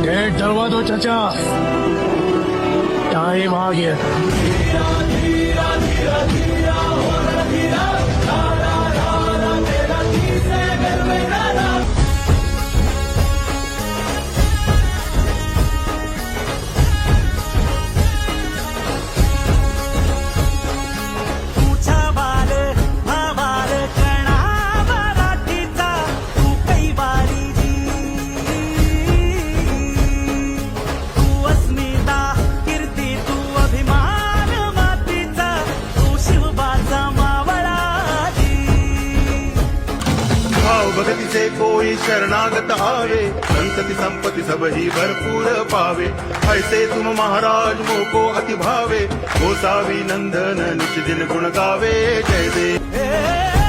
Gate डलवा दो चाचा, time आ गया। भगतीचे कोई शरणागत आवे, संतति संपत्ति सब ही भरपूर पावे। ऐसे तुम महाराज मोको अति भावे, गोसावी नंदन नित्य दिन गुण गावे। जय देव।